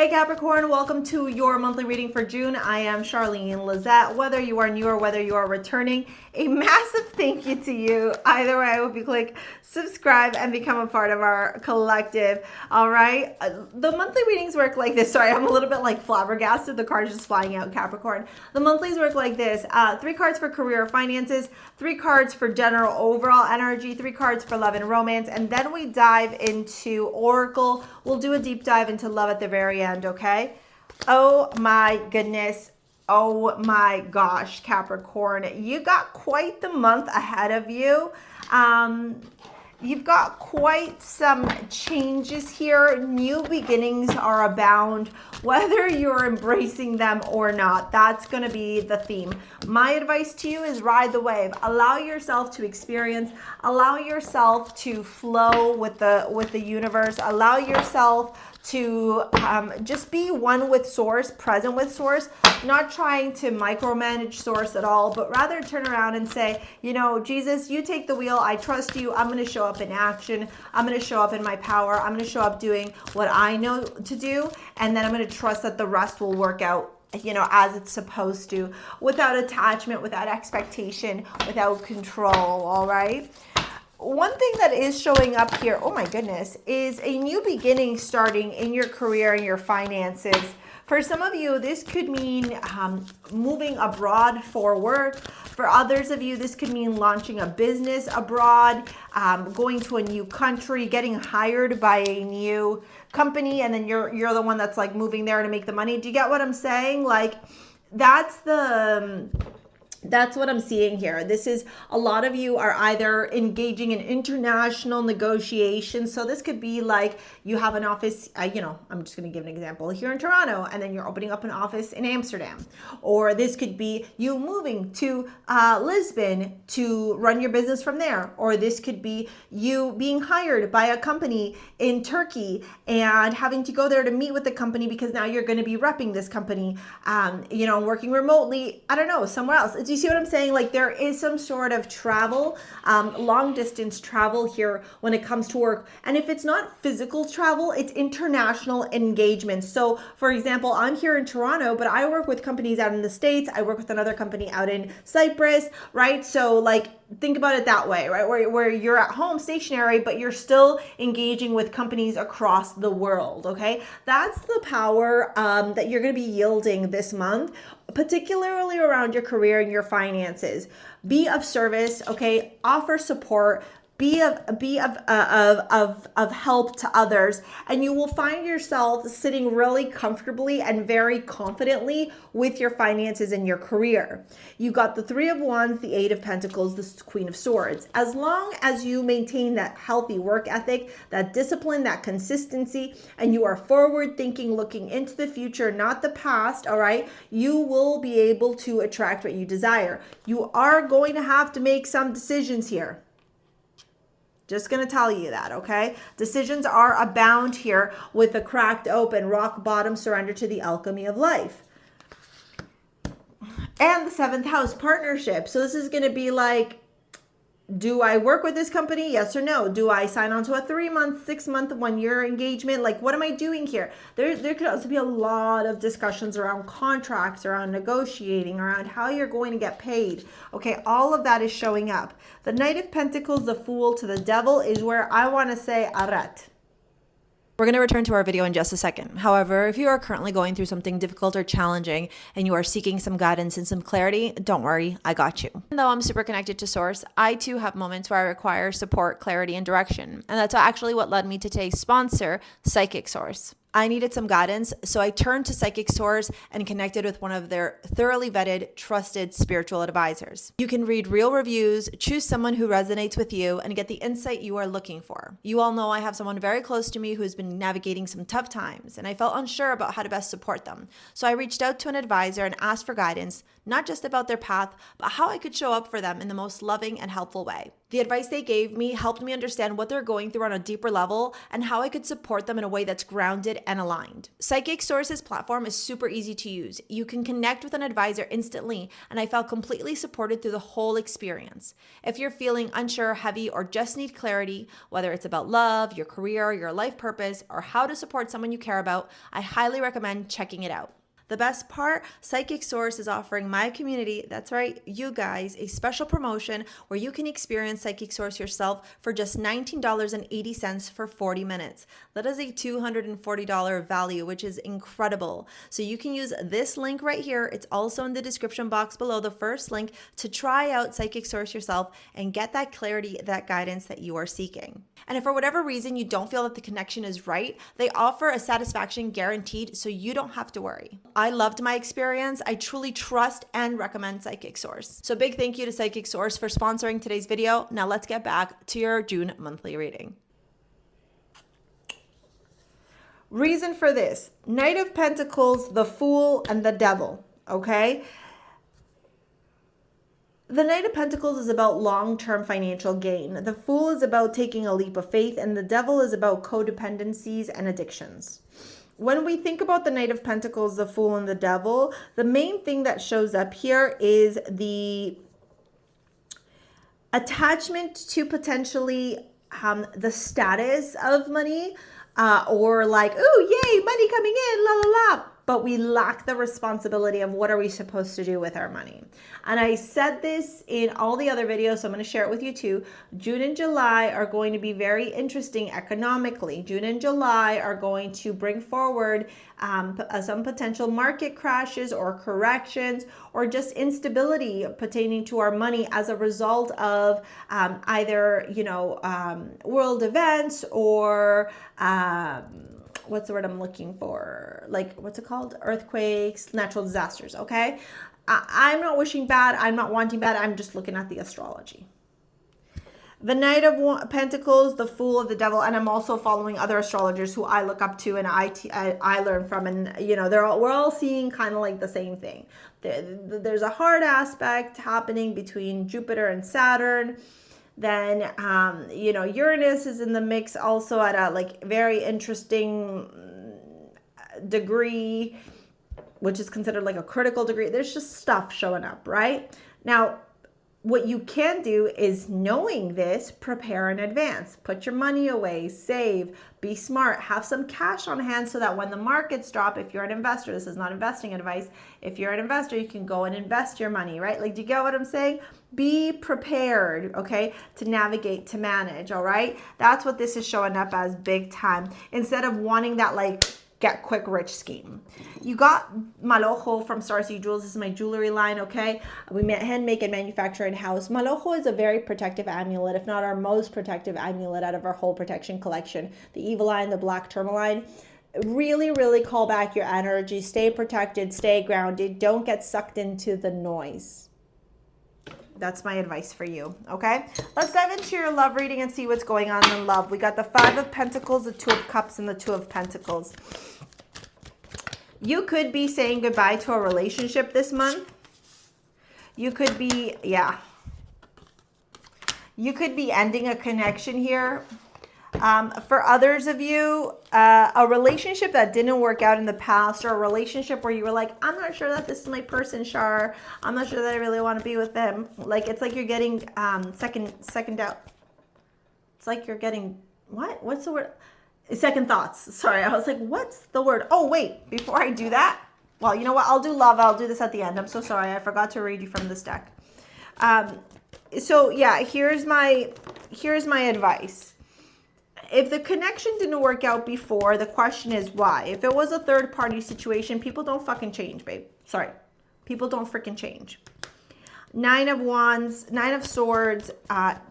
Hey Capricorn, welcome to your monthly reading for June. I am Charlene Lizette. Whether you are new or whether you are returning, a massive thank you to you. Either way, I hope you click subscribe and become a part of our collective. All right. The monthly readings work like this. Sorry, I'm a little bit like flabbergasted. The cards just flying out, Capricorn. The monthlies work like this. 3 cards for career finances, 3 cards for general overall energy, 3 cards for love and romance, and then we dive into Oracle. We'll do a deep dive into love at the very end, okay? Oh my goodness. Oh my gosh, Capricorn. You got quite the month ahead of you. You've got quite some changes here. New beginnings are abound, whether you're embracing them or not. That's going to be the theme. My advice to you is ride the wave. Allow yourself to experience. Allow yourself to flow with the universe. Allow yourself to just be one with source, present with source, not trying to micromanage source at all, but rather turn around and say, you know, Jesus, you take the wheel. I trust you. I'm going to show up in action. I'm going to show up in my power. I'm going to show up doing what I know to do. And then I'm going to trust that the rest will work out, you know, as it's supposed to, without attachment, without expectation, without control. All right. One thing that is showing up here, oh my goodness, is a new beginning starting in your career and your finances. For some of you, this could mean moving abroad for work. For others of you, this could mean launching a business abroad, going to a new country, getting hired by a new company, and then you're the one that's like moving there to make the money. Do you get what I'm saying? Like that's what I'm seeing here. This is a lot of you are either engaging in international negotiations. So this could be like you have an office, you know, I'm just going to give an example here in Toronto, and then you're opening up an office in Amsterdam. Or this could be you moving to Lisbon to run your business from there. Or this could be you being hired by a company in Turkey and having to go there to meet with the company because now you're going to be repping this company, you know, working remotely, I don't know, somewhere else. Do you see what I'm saying? Like there is some sort of travel, long distance travel here when it comes to work. And if it's not physical travel, it's international engagement. So for example, I'm here in Toronto, but I work with companies out in the States. I work with another company out in Cyprus, right? So like, think about it that way, right? Where you're at home stationary, but you're still engaging with companies across the world, okay? That's the power that you're going to be yielding this month, particularly around your career and your finances. Be of service, okay? Offer support. Be of help to others, and you will find yourself sitting really comfortably and very confidently with your finances and your career. You got the 3 of Wands, the 8 of Pentacles, the Queen of Swords. As long as you maintain that healthy work ethic, that discipline, that consistency, and you are forward thinking, looking into the future, not the past, all right, you will be able to attract what you desire. You are going to have to make some decisions here. Just going to tell you that, okay? Decisions are abound here with a cracked open, rock bottom, surrender to the alchemy of life. And the 7th house, partnership. So this is going to be like, do I work with this company? Yes or no? Do I sign on to a 3-month, 6-month, 1-year engagement? Like, what am I doing here? There could also be a lot of discussions around contracts, around negotiating, around how you're going to get paid. Okay, all of that is showing up. The Knight of Pentacles, the Fool to the Devil is where I want to say arrête. We're going to return to our video in just a second. However, if you are currently going through something difficult or challenging and you are seeking some guidance and some clarity, don't worry, I got you. Even though I'm super connected to Source, I too have moments where I require support, clarity, and direction. And that's actually what led me to today's sponsor, Psychic Source. I needed some guidance, so I turned to Psychic Source and connected with one of their thoroughly vetted, trusted spiritual advisors. You can read real reviews, choose someone who resonates with you, and get the insight you are looking for. You all know I have someone very close to me who's been navigating some tough times, and I felt unsure about how to best support them. So I reached out to an advisor and asked for guidance, not just about their path, but how I could show up for them in the most loving and helpful way. The advice they gave me helped me understand what they're going through on a deeper level and how I could support them in a way that's grounded and aligned. Psychic Source's platform is super easy to use. You can connect with an advisor instantly, and I felt completely supported through the whole experience. If you're feeling unsure, heavy, or just need clarity, whether it's about love, your career, your life purpose, or how to support someone you care about, I highly recommend checking it out. The best part, Psychic Source is offering my community, that's right, you guys, a special promotion where you can experience Psychic Source yourself for just $19.80 for 40 minutes. That is a $240 value, which is incredible. So you can use this link right here. It's also in the description box below, the first link, to try out Psychic Source yourself and get that clarity, that guidance that you are seeking. And if for whatever reason you don't feel that the connection is right, they offer a satisfaction guaranteed, so you don't have to worry. I loved my experience. I truly trust and recommend Psychic Source. So big thank you to Psychic Source for sponsoring today's video. Now let's get back to your June monthly reading. Reason for this: Knight of Pentacles, the Fool, and the Devil. Okay. The Knight of Pentacles is about long-term financial gain. The Fool is about taking a leap of faith, and the Devil is about codependencies and addictions. When we think about the Knight of Pentacles, the Fool, and the Devil, the main thing that shows up here is the attachment to potentially the status of money, or like, oh, yay, money coming in, la, la, la. But we lack the responsibility of what are we supposed to do with our money. And I said this in all the other videos, so I'm going to share it with you too. June and July are going to be very interesting economically. June and July are going to bring forward some potential market crashes or corrections, or just instability pertaining to our money as a result of either, world events or what's the word I'm looking for? Like, what's it called? Earthquakes, natural disasters, okay? I'm not wishing bad. I'm not wanting bad. I'm just looking at the astrology. The Knight of Pentacles, the Fool, the Devil, and I'm also following other astrologers who I look up to and I learn from, and we're all seeing kind of like the same thing. There's a hard aspect happening between Jupiter and Saturn. Then, Uranus is in the mix also at a very interesting degree, which is considered like a critical degree. There's just stuff showing up, right? Now, what you can do is, knowing this, prepare in advance. Put your money away, save, be smart, have some cash on hand so that when the markets drop, if you're an investor, this is not investing advice. If you're an investor, you can go and invest your money, right? Like, do you get what I'm saying? Be prepared, okay, to navigate, to manage, all right? That's what this is showing up as big time. Instead of wanting that get quick rich scheme. You got Malojo from StarSea Jewels. This is my jewelry line, okay? We hand make and manufacture in-house. Malojo is a very protective amulet, if not our most protective amulet out of our whole protection collection. The evil line, the black tourmaline. Really, really call back your energy. Stay protected, stay grounded. Don't get sucked into the noise. That's my advice for you, okay? Let's dive into your love reading and see what's going on in love. We got the Five of Pentacles, the Two of Cups, and the Two of Pentacles. You could be saying goodbye to a relationship this month. You could be, you could be ending a connection here. For others of you, a relationship that didn't work out in the past, or a relationship where you were like, I'm not sure that this is my person, Char. I'm not sure that I really want to be with them. It's like you're getting second doubt. It's like you're getting, what's the word? Second thoughts. Sorry, I was like, what's the word? Oh, wait, before I do that, well, you know what? I'll do love. I'll do this at the end. I'm so sorry. I forgot to read you from this deck. So yeah, here's my advice. If the connection didn't work out before, the question is why. If it was a third party situation, people don't fucking change, babe. Sorry. People don't freaking change. Nine of Wands, Nine of Swords,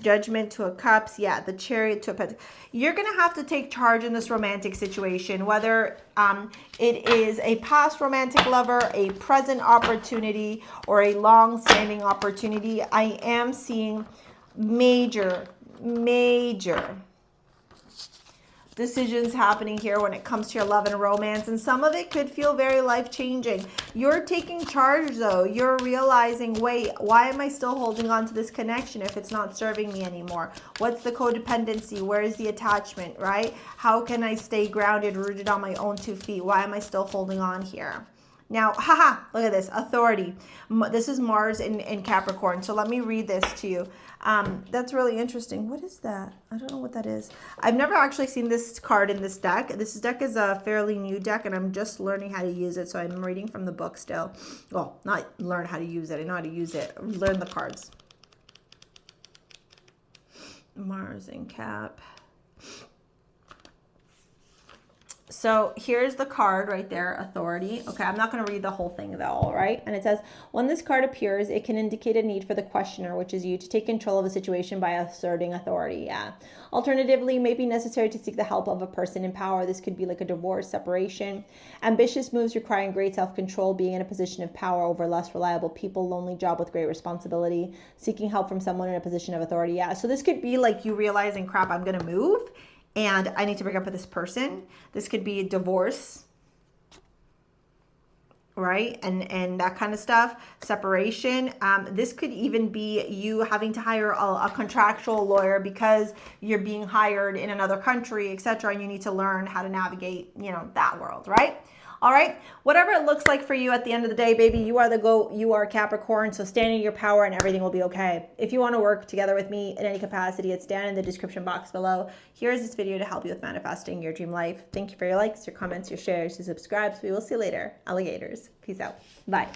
Judgment, Two of Cups. Yeah, the Chariot, Two of Pentacles. You're going to have to take charge in this romantic situation, whether it is a past romantic lover, a present opportunity, or a long-standing opportunity. I am seeing major decisions happening here when it comes to your love and romance, and some of it could feel very life-changing. You're taking charge though. You're realizing, wait, why am I still holding on to this connection if it's not serving me anymore? What's the codependency? Where is the attachment, right? How can I stay grounded, rooted on my own 2 feet? Why am I still holding on here? Now, look at this, authority. This is Mars in Capricorn. So let me read this to you. That's really interesting. What is that? I don't know what that is. I've never actually seen this card in this deck. This deck is a fairly new deck, and I'm just learning how to use it. So I'm reading from the book still. Well, not learn how to use it. I know how to use it. Learn the cards. Mars in Cap. So here's the card right there, authority. Okay, I'm not going to read the whole thing though, all right? And it says, when this card appears, it can indicate a need for the questioner, which is you, to take control of a situation by asserting authority. Yeah. Alternatively, it may be necessary to seek the help of a person in power. This could be like a divorce, separation. Ambitious moves requiring great self-control, being in a position of power over less reliable people, lonely job with great responsibility, seeking help from someone in a position of authority. Yeah, so this could be like you realizing, crap, I'm going to move and I need to break up with this person. This could be a divorce, right? And that kind of stuff, separation. This could even be you having to hire a contractual lawyer because you're being hired in another country, etc. And you need to learn how to navigate, you know, that world, right? All right, whatever it looks like for you at the end of the day, baby, you are the GOAT, you are Capricorn, so stand in your power and everything will be okay. If you want to work together with me in any capacity, it's down in the description box below. Here's this video to help you with manifesting your dream life. Thank you for your likes, your comments, your shares, your subscribes. We will see you later. Alligators. Peace out. Bye.